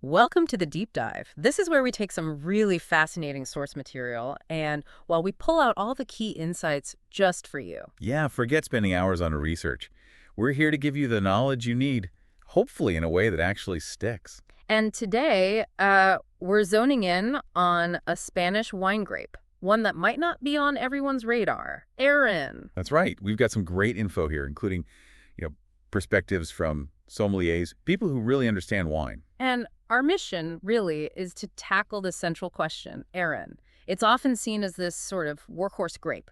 Welcome to the deep dive. This is where we take some really fascinating source material and while we pull out all the key insights just for you. Yeah, forget spending hours on research. We're here to give you the knowledge you need, hopefully in a way that actually sticks. And today, we're zoning in on a Spanish wine grape, one that might not be on everyone's radar, Airén. That's right. We've got some great info here, including, you know, perspectives from sommeliers, people who really understand wine. And our mission, really, is to tackle the central question, Airén. It's often seen as this sort of workhorse grape,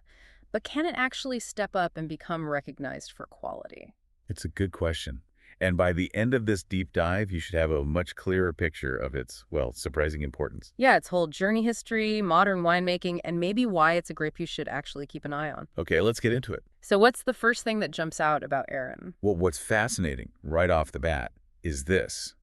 but can it actually step up and become recognized for quality? It's a good question. And by the end of this deep dive, you should have a much clearer picture of its, well, surprising importance. Yeah, its whole journey history, modern winemaking, and maybe why it's a grape you should actually keep an eye on. Okay, let's get into it. So what's the first thing that jumps out about Airén? Well, what's fascinating right off the bat is this.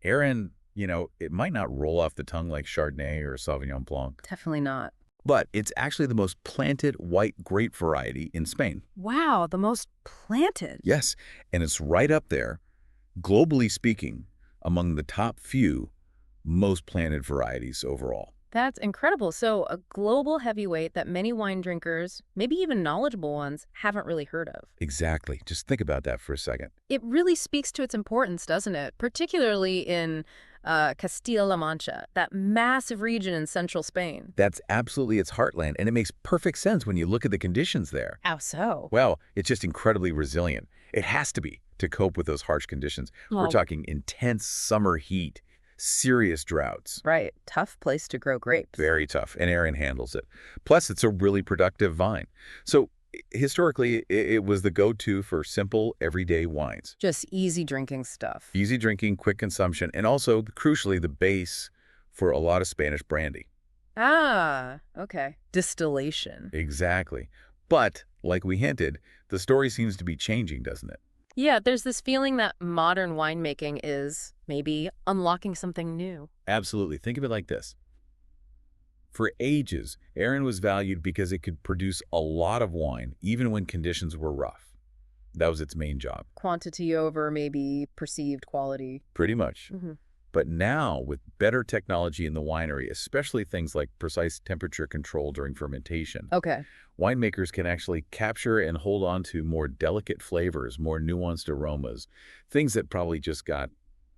Aaron, it might not roll off the tongue like Chardonnay or Sauvignon Blanc, Definitely not. but it's actually the most planted white grape variety in Spain. Wow, the most planted. Yes, and it's right up there, globally speaking, among the top few most planted varieties overall. That's incredible. So a global heavyweight that many wine drinkers, maybe even knowledgeable ones, haven't really heard of. Exactly. Just think about that for a second. It really speaks to its importance, doesn't it? Particularly in Castilla-La Mancha, that massive region in central Spain. That's absolutely its heartland, and it makes perfect sense when you look at the conditions there. How so? Well, it's just incredibly resilient. It has to be to cope with those harsh conditions. We're Well, talking intense summer heat, serious droughts. right. Tough place to grow grapes. Very tough, and Aaron handles it. Plus, it's a really productive vine. So historically, it was the go-to for simple, everyday wines. Just easy drinking stuff. Easy drinking, quick consumption, and also, crucially, the base for a lot of Spanish brandy. Ah, okay. Distillation. Exactly. But, like we hinted, the story seems to be changing, doesn't it? Yeah, there's this feeling that modern winemaking is maybe unlocking something new. Absolutely. Think of it like this. For ages, Aaron was valued because it could produce a lot of wine, even when conditions were rough. That was its main job, Quantity over maybe perceived quality. pretty much. Hmm. But now, with better technology in the winery, especially things like precise temperature control during fermentation, Okay. winemakers can actually capture and hold on to more delicate flavors, more nuanced aromas, things that probably just got,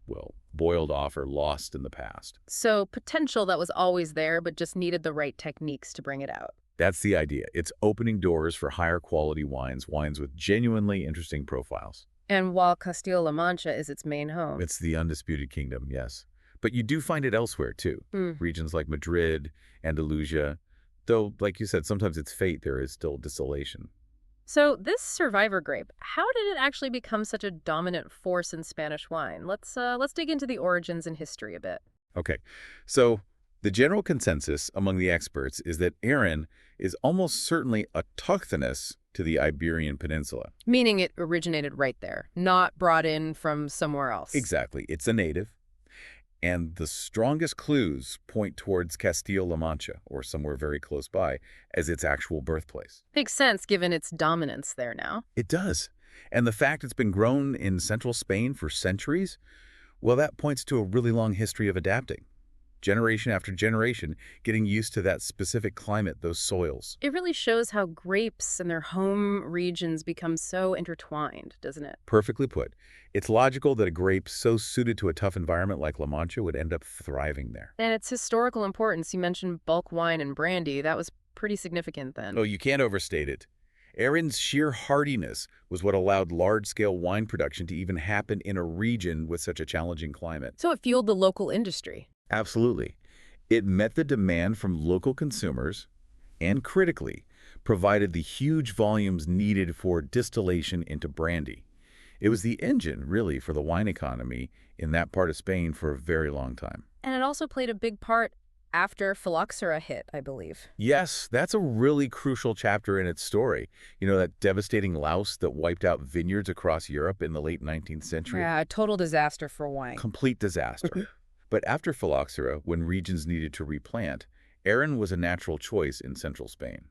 well, boiled off or lost in the past. So potential that was always there, but just needed the right techniques to bring it out. That's the idea. It's opening doors for higher quality wines, wines with genuinely interesting profiles. And while Castilla-La Mancha is its main home. It's the undisputed kingdom, yes. But you do find it elsewhere, too. Hmm. Regions like Madrid, Andalusia, though, like you said, sometimes its fate there is still distillation. So this survivor grape, how did it actually become such a dominant force in Spanish wine? Let's dig into the origins and history a bit. Okay, so the general consensus among the experts is that Aaron is almost certainly autochthonous to the Iberian Peninsula. Meaning it originated right there, not brought in from somewhere else. Exactly, it's a native. And the strongest clues point towards Castilla-La Mancha, or somewhere very close by, as its actual birthplace. Makes sense given its dominance there now. It does. And the fact it's been grown in central Spain for centuries, well, that points to a really long history of adapting. Generation after generation, getting used to that specific climate, those soils. It really shows how grapes and their home regions become so intertwined, doesn't it? Perfectly put. It's logical that a grape so suited to a tough environment like La Mancha would end up thriving there. And its historical importance, you mentioned bulk wine and brandy, that was pretty significant then. Oh, you can't overstate it. Aaron's sheer hardiness was what allowed large-scale wine production to even happen in a region with such a challenging climate. So it fueled the local industry. Absolutely. It met the demand from local consumers and, critically, provided the huge volumes needed for distillation into brandy. It was the engine, really, for the wine economy in that part of Spain for a very long time. And it also played a big part after phylloxera hit, I believe. Yes, that's a really crucial chapter in its story. You know, that devastating louse that wiped out vineyards across Europe in the late 19th century? Yeah, a total disaster for wine. Complete disaster. But after phylloxera, when regions needed to replant, Aaron was a natural choice in central Spain.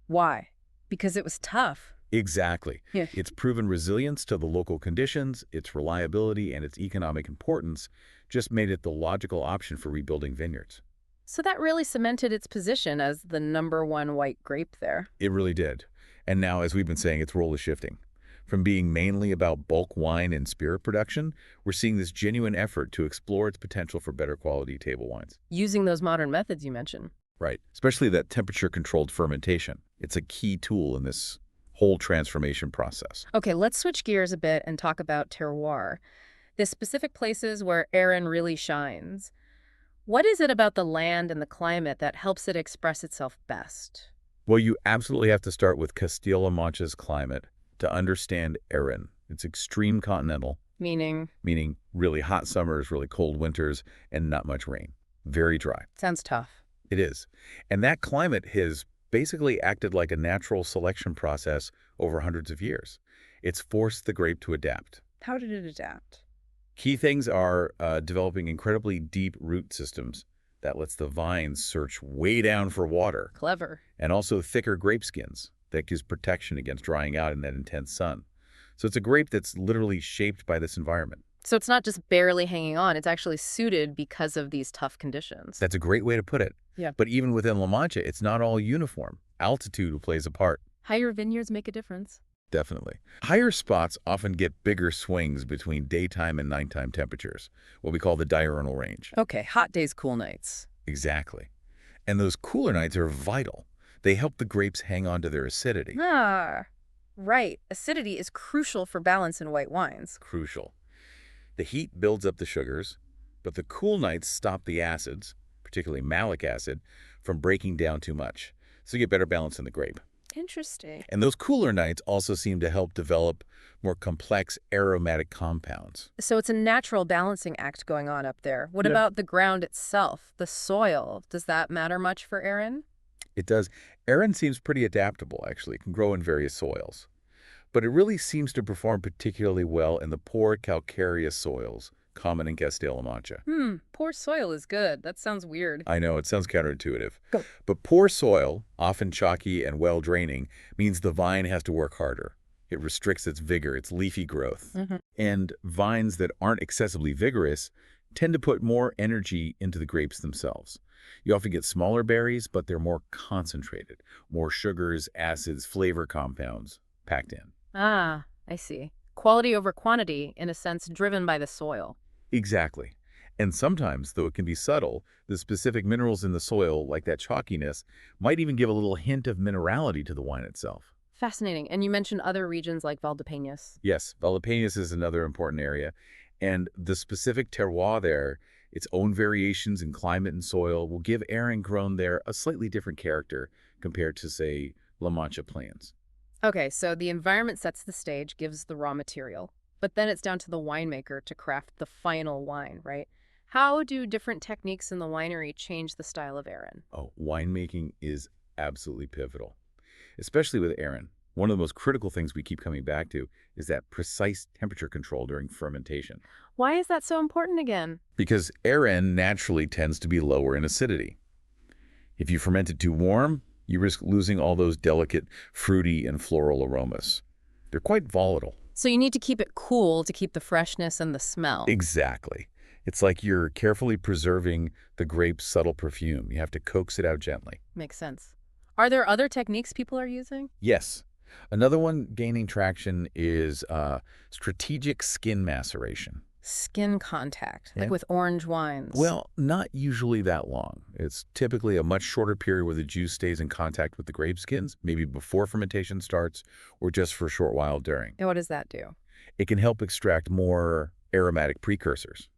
Why? Because it was tough. Exactly. Yeah. It's proven resilience to the local conditions, its reliability, and its economic importance just made it the logical option for rebuilding vineyards. So that really cemented its position as the #1 white grape there. It really did. And now, as we've been saying, its role is shifting. From being mainly about bulk wine and spirit production, we're seeing this genuine effort to explore its potential for better quality table wines. Using those modern methods you mentioned. Right. Especially that temperature-controlled fermentation. It's a key tool in this whole transformation process. Okay, let's switch gears a bit and talk about terroir, the specific places where Airén really shines. What is it about the land and the climate that helps it express itself best? Well, you absolutely have to start with Castilla-La Mancha's climate to understand Airén. It's extreme continental, Meaning, meaning really hot summers, really cold winters, and not much rain. Very dry. sounds tough. It is. And that climate has basically acted like a natural selection process over hundreds of years. It's forced the grape to adapt. How did it adapt? Key things are developing incredibly deep root systems that lets the vines search way down for water, Clever. and also thicker grape skins that gives protection against drying out in that intense sun. So it's a grape that's literally shaped by this environment. So it's not just barely hanging on, it's actually suited because of these tough conditions. That's a great way to put it. Yeah. But even within La Mancha, it's not all uniform. Altitude plays a part. Higher vineyards make a difference. Definitely. Higher spots often get bigger swings between daytime and nighttime temperatures, what we call the diurnal range. Okay, hot days, cool nights. Exactly. And those cooler nights are vital. They help the grapes hang on to their acidity. Ah, right. Acidity is crucial for balance in white wines. Crucial. The heat builds up the sugars, but the cool nights stop the acids, particularly malic acid, from breaking down too much. So you get better balance in the grape. Interesting. And those cooler nights also seem to help develop more complex aromatic compounds. So it's a natural balancing act going on up there. What Yeah. about the ground itself, the soil? Does that matter much for Airén? It does. Airén seems pretty adaptable, actually. It can grow in various soils. But it really seems to perform particularly well in the poor calcareous soils common in Castilla-La Mancha. Poor soil is good. That sounds weird. I know, it sounds counterintuitive. Go. But poor soil, often chalky and well-draining, means the vine has to work harder. It restricts its vigor, its leafy growth. And vines that aren't excessively vigorous tend to put more energy into the grapes themselves. You often get smaller berries, but they're more concentrated, more sugars, acids, flavor compounds packed in. Ah, I see. Quality over quantity, in a sense, driven by the soil. Exactly. And sometimes, though it can be subtle, the specific minerals in the soil, like that chalkiness, might even give a little hint of minerality to the wine itself. Fascinating. And you mentioned other regions like Valdepeñas. Yes, Valdepeñas is another important area. And the specific terroir there, its own variations in climate and soil, will give Airén grown there a slightly different character compared to, say, La Mancha plains. Okay, so the environment sets the stage, gives the raw material, but then it's down to the winemaker to craft the final wine, right? How do different techniques in the winery change the style of Airén? Oh, winemaking is absolutely pivotal, especially with Airén. One of the most critical things we keep coming back to is that precise temperature control during fermentation. Why is that so important again? Because Airén naturally tends to be lower in acidity. If you ferment it too warm, you risk losing all those delicate, fruity, and floral aromas. They're quite volatile. So you need to keep it cool to keep the freshness and the smell. Exactly. It's like you're carefully preserving the grape's subtle perfume. You have to coax it out gently. Makes sense. Are there other techniques people are using? Yes. Another one gaining traction is strategic skin maceration. Skin contact, Yeah. like with orange wines. Well, not usually that long. It's typically a much shorter period where the juice stays in contact with the grape skins, maybe before fermentation starts or just for a short while during. And what does that do? It can help extract more aromatic precursors,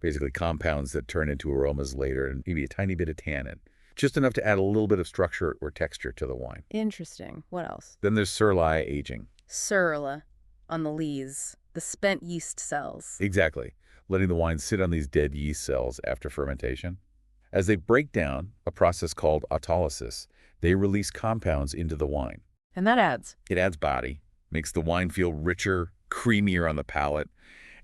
basically compounds that turn into aromas later and maybe a tiny bit of tannin, just enough to add a little bit of structure or texture to the wine. Interesting. What else? Then there's Surly aging. Surla on the lees, the spent yeast cells. Exactly. Letting the wine sit on these dead yeast cells after fermentation. As they break down, a process called autolysis, they release compounds into the wine. And that adds. It adds body, makes the wine feel richer, creamier on the palate,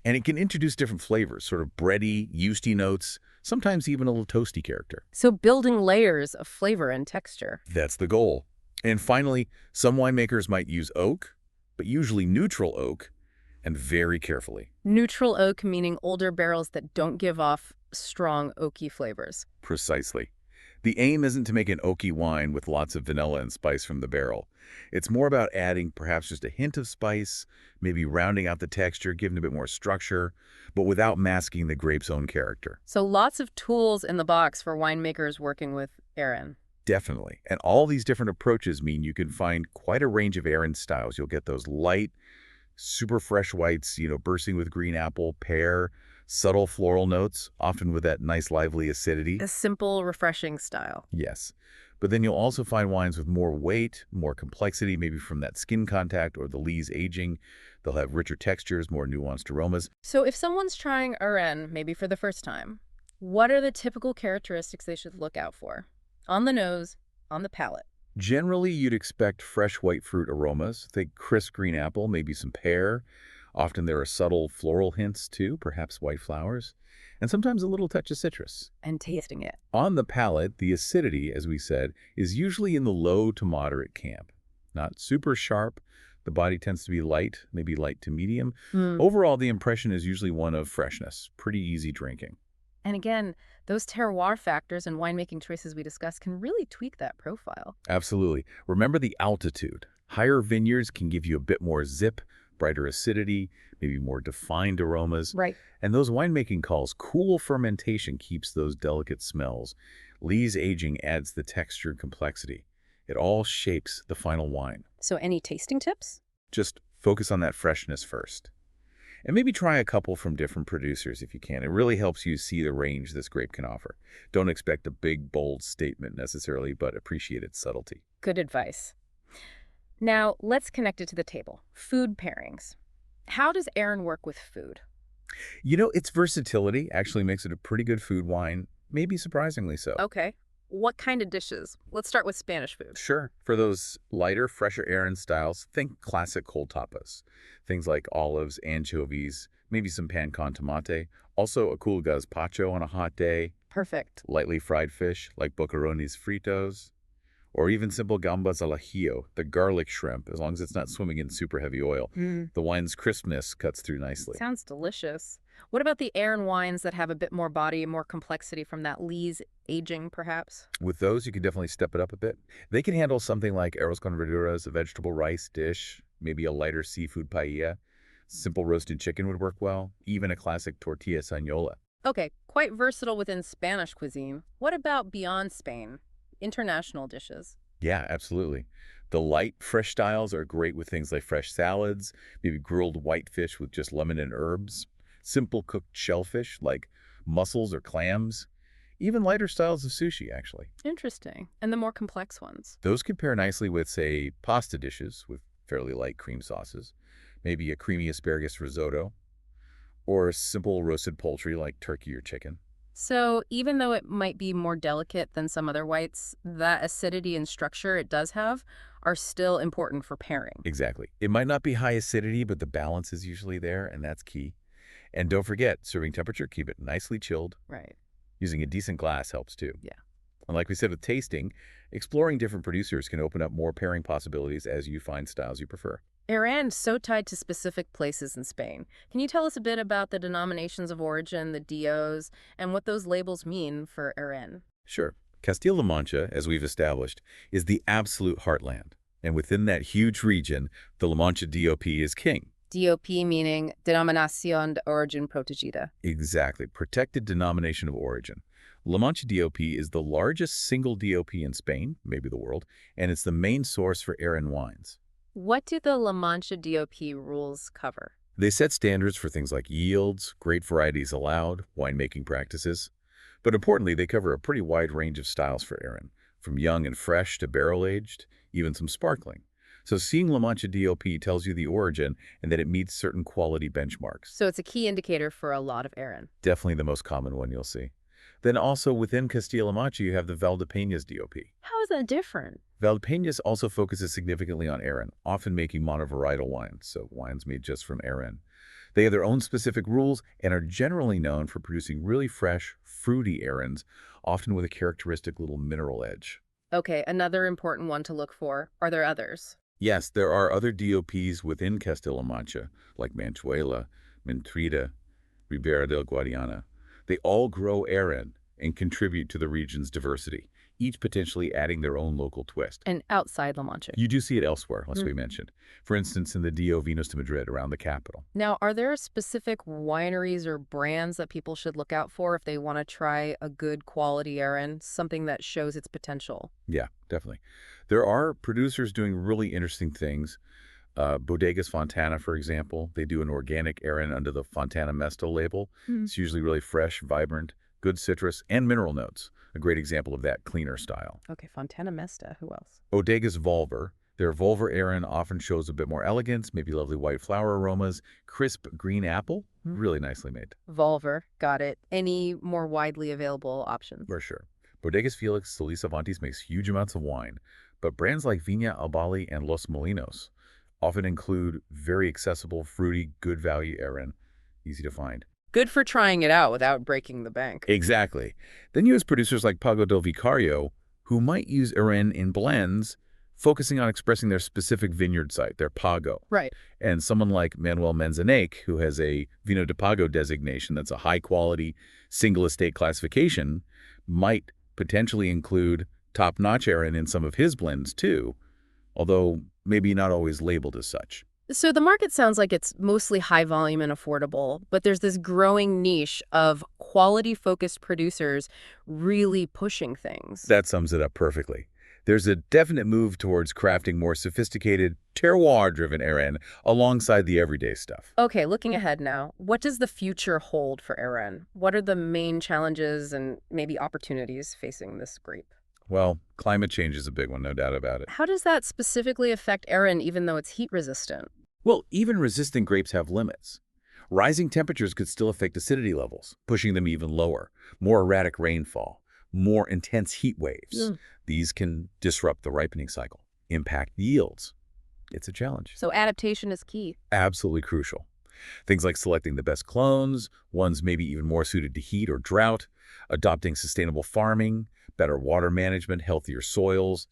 and it can introduce different flavors, sort of bready, yeasty notes, sometimes even a little toasty character. So building layers of flavor and texture. That's the goal. And finally, some winemakers might use oak, but usually neutral oak, and very carefully. Neutral oak meaning older barrels that don't give off strong oaky flavors. Precisely. The aim isn't to make an oaky wine with lots of vanilla and spice from the barrel. It's more about adding perhaps just a hint of spice, maybe rounding out the texture, giving a bit more structure, but without masking the grape's own character. So lots of tools in the box for winemakers working with Airén. Definitely. And all these different approaches mean you can find quite a range of Airén styles. You'll get those light, super fresh whites, bursting with green apple, pear, subtle floral notes, often with that nice lively acidity. A simple, refreshing style. Yes. But then you'll also find wines with more weight, more complexity, maybe from that skin contact or the lees aging. They'll have richer textures, more nuanced aromas. So if someone's trying Airén, maybe for the first time, what are the typical characteristics they should look out for? On the nose, on the palate. Generally, you'd expect fresh white fruit aromas. Think crisp green apple, maybe some pear. Often there are subtle floral hints too, perhaps white flowers, and sometimes a little touch of citrus. And tasting it. On the palate, the acidity, as we said, is usually in the low to moderate camp. Not super sharp. The body tends to be light, maybe light to medium. Overall, the impression is usually one of freshness, pretty easy drinking. And again, those terroir factors and winemaking choices we discussed can really tweak that profile. Absolutely. Remember the altitude. Higher vineyards can give you a bit more zip, brighter acidity, maybe more defined aromas. Right. And those winemaking calls, cool fermentation keeps those delicate smells. Lees aging adds the texture and complexity. It all shapes the final wine. So any tasting tips? Just focus on that freshness first. And maybe try a couple from different producers if you can. It really helps you see the range this grape can offer. Don't expect a big, bold statement necessarily, but appreciate its subtlety. Good advice. Now, let's connect it to the table. Food pairings. How does Airén work with food? Its versatility actually makes it a pretty good food wine, maybe surprisingly so. Okay. What kind of dishes? Let's start with Spanish food. Sure. For those lighter, fresher Airén styles, think classic cold tapas. Things like olives, anchovies, maybe some pan con tomate. Also a cool gazpacho on a hot day. Perfect. Lightly fried fish like boquerones fritos. Or even simple gambas al ajillo, the garlic shrimp, as long as it's not swimming in super heavy oil. The wine's crispness cuts through nicely. Sounds delicious. What about the Airén wines that have a bit more body, more complexity from that lees aging, perhaps? With those, you can definitely step it up a bit. They can handle something like arroz con verduras, a vegetable rice dish, maybe a lighter seafood paella. Simple roasted chicken would work well, even a classic tortilla española. Okay, quite versatile within Spanish cuisine. What about beyond Spain? International dishes. Yeah, absolutely. The light, fresh styles are great with things like fresh salads, maybe grilled whitefish with just lemon and herbs, simple cooked shellfish like mussels or clams, even lighter styles of sushi, actually. Interesting. And the more complex ones. Those could pair nicely with, say, pasta dishes with fairly light cream sauces, maybe a creamy asparagus risotto, or simple roasted poultry like turkey or chicken. So even though it might be more delicate than some other whites, that acidity and structure it does have are still important for pairing. Exactly. It might not be high acidity, but the balance is usually there, and that's key. And don't forget, serving temperature, keep it nicely chilled. Right. Using a decent glass helps too. Yeah. And like we said with tasting, exploring different producers can open up more pairing possibilities as you find styles you prefer. Airén so tied to specific places in Spain. Can you tell us a bit about the denominations of origin, the DOs, and what those labels mean for Airén? Sure. Castilla-La Mancha, as we've established, is the absolute heartland. And within that huge region, the La Mancha DOP is king. DOP meaning Denominación de Origen Protegida. Exactly. Protected Denomination of Origin. La Mancha DOP is the largest single DOP in Spain, maybe the world, and it's the main source for Airén wines. What do the La Mancha DOP rules cover? They set standards for things like yields, grape varieties allowed, winemaking practices. But importantly, they cover a pretty wide range of styles for Airén, from young and fresh to barrel-aged, even some sparkling. So seeing La Mancha DOP tells you the origin and that it meets certain quality benchmarks. So it's a key indicator for a lot of Airén. Definitely the most common one you'll see. Then also within Castilla-La Mancha, you have the Valdepeñas DOP. How is that different? Valdepeñas also focuses significantly on Airén, often making monovarietal wines, so wines made just from Airén. They have their own specific rules and are generally known for producing really fresh, fruity Airéns, often with a characteristic little mineral edge. Okay, another important one to look for. Are there others? Yes, there are other DOPs within Castilla Mancha, like Manchuela, Mentrida, Ribera del Guadiana. They all grow Airén and contribute to the region's diversity, each potentially adding their own local twist. And outside La Mancha. You do see it elsewhere, as we mentioned. For instance, in the Dio Vinos de Madrid around the capital. Now, are there specific wineries or brands that people should look out for if they want to try a good quality Airén, something that shows its potential? Yeah, definitely. There are producers doing really interesting things. Bodegas Fontana, for example, they do an organic Airén under the Fontana Mesto label. Hmm. It's usually really fresh, vibrant, good citrus, and mineral notes. A great example of that cleaner style. Okay, Fontana Mesta. Who else? Bodegas Volver. Their Volver Airén often shows a bit more elegance, maybe lovely white flower aromas, crisp green apple, really nicely made. Volver. Got it. Any more widely available options? For sure. Bodegas Felix Solis Avantis makes huge amounts of wine, but brands like Viña Albali and Los Molinos often include very accessible, fruity, good value Airén, easy to find. Good for trying it out without breaking the bank. Exactly. Then you have producers like Pago del Vicario, who might use Airén in blends, focusing on expressing their specific vineyard site, their Pago. Right. And someone like Manuel Menzenake, who has a Vino de Pago designation that's a high-quality, single-estate classification, might potentially include top-notch Airén in some of his blends, too, although maybe not always labeled as such. So the market sounds like it's mostly high volume and affordable, but there's this growing niche of quality-focused producers really pushing things. That sums it up perfectly. There's a definite move towards crafting more sophisticated, terroir-driven Airén alongside the everyday stuff. Okay, looking ahead now, what does the future hold for Airén? What are the main challenges and maybe opportunities facing this grape? Well, climate change is a big one, no doubt about it. How does that specifically affect Airén even though it's heat resistant? Well, even resistant grapes have limits. Rising temperatures could still affect acidity levels, pushing them even lower. More erratic rainfall, more intense heat waves. These can disrupt the ripening cycle, impact yields. It's a challenge. So adaptation is key. Absolutely crucial. Things like selecting the best clones, ones maybe even more suited to heat or drought, adopting sustainable farming, better water management, healthier soils,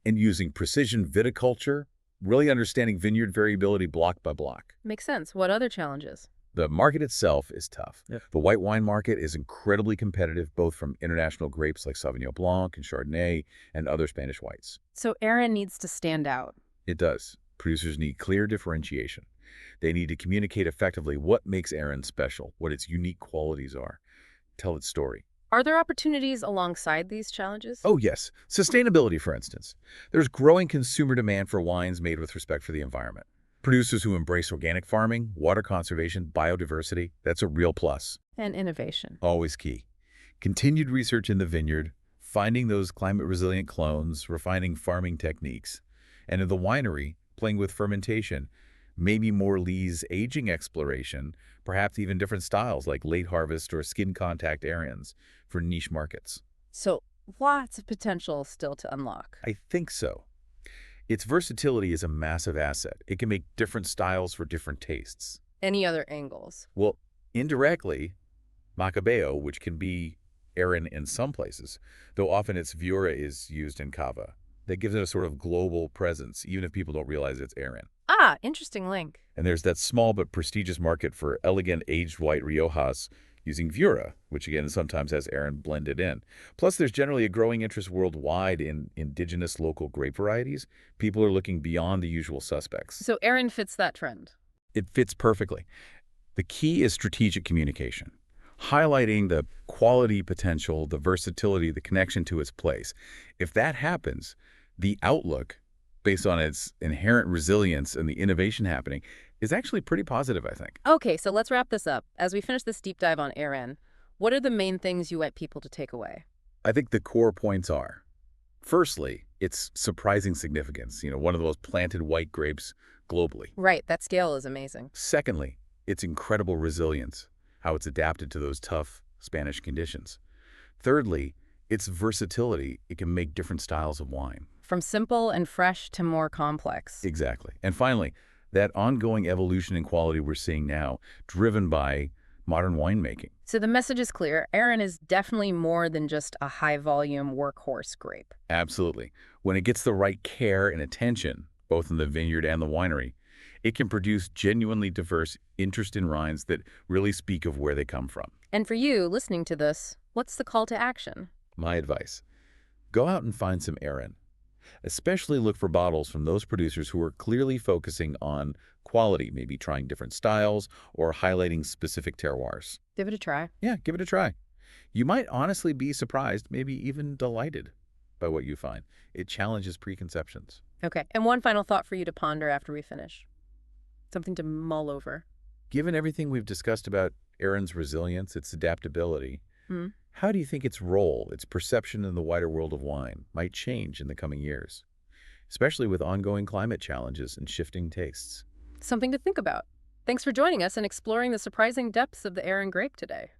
and using precision viticulture, really understanding vineyard variability block by block. Makes sense. What other challenges? The market itself is tough. Yep. The white wine market is incredibly competitive, both from international grapes like Sauvignon Blanc and Chardonnay and other Spanish whites. So Airén needs to stand out. It does. Producers need clear differentiation. They need to communicate effectively what makes Airén special, what its unique qualities are, tell its story. Are there opportunities alongside these challenges? Oh, yes. Sustainability, for instance. There's growing consumer demand for wines made with respect for the environment. Producers who embrace organic farming, water conservation, biodiversity, that's a real plus. And innovation. Always key. Continued research in the vineyard, finding those climate-resilient clones, refining farming techniques. And in the winery, playing with fermentation, maybe more lees aging exploration, perhaps even different styles like late harvest or skin contact Airéns for niche markets. So lots of potential still to unlock. I think so. Its versatility is a massive asset. It can make different styles for different tastes. Any other angles? Well, indirectly, Macabeo, which can be Airén in some places, though often its Viura is used in Cava. That gives it a sort of global presence, even if people don't realize it's Airén. Ah, interesting link. And there's that small but prestigious market for elegant aged white Riojas using Viura, which again sometimes has Airén blended in. Plus, there's generally a growing interest worldwide in indigenous local grape varieties. People are looking beyond the usual suspects. So Airén fits that trend. It fits perfectly. The key is strategic communication, highlighting the quality potential, the versatility, the connection to its place. If that happens, the outlook, based on its inherent resilience and the innovation happening, is actually pretty positive, I think. Okay, so let's wrap this up. As we finish this deep dive on Airén, what are the main things you want people to take away? I think the core points are, firstly, its surprising significance, one of the most planted white grapes globally. Right, that scale is amazing. Secondly, its incredible resilience, how it's adapted to those tough Spanish conditions. Thirdly, its versatility. It can make different styles of wine. From simple and fresh to more complex. Exactly. And finally, that ongoing evolution in quality we're seeing now, driven by modern winemaking. So the message is clear. Airén is definitely more than just a high-volume workhorse grape. Absolutely. When it gets the right care and attention, both in the vineyard and the winery, it can produce genuinely diverse, interesting wines that really speak of where they come from. And for you, listening to this, what's the call to action? My advice, go out and find some Airén. Especially look for bottles from those producers who are clearly focusing on quality, maybe trying different styles or highlighting specific terroirs. Give it a try. Yeah, give it a try. You might honestly be surprised, maybe even delighted by what you find. It challenges preconceptions. Okay. And one final thought for you to ponder after we finish. Something to mull over. Given everything we've discussed about Aaron's resilience, its adaptability, Hmm. how do you think its role, its perception in the wider world of wine, might change in the coming years, especially with ongoing climate challenges and shifting tastes? Something to think about. Thanks for joining us and exploring the surprising depths of the Airén grape today.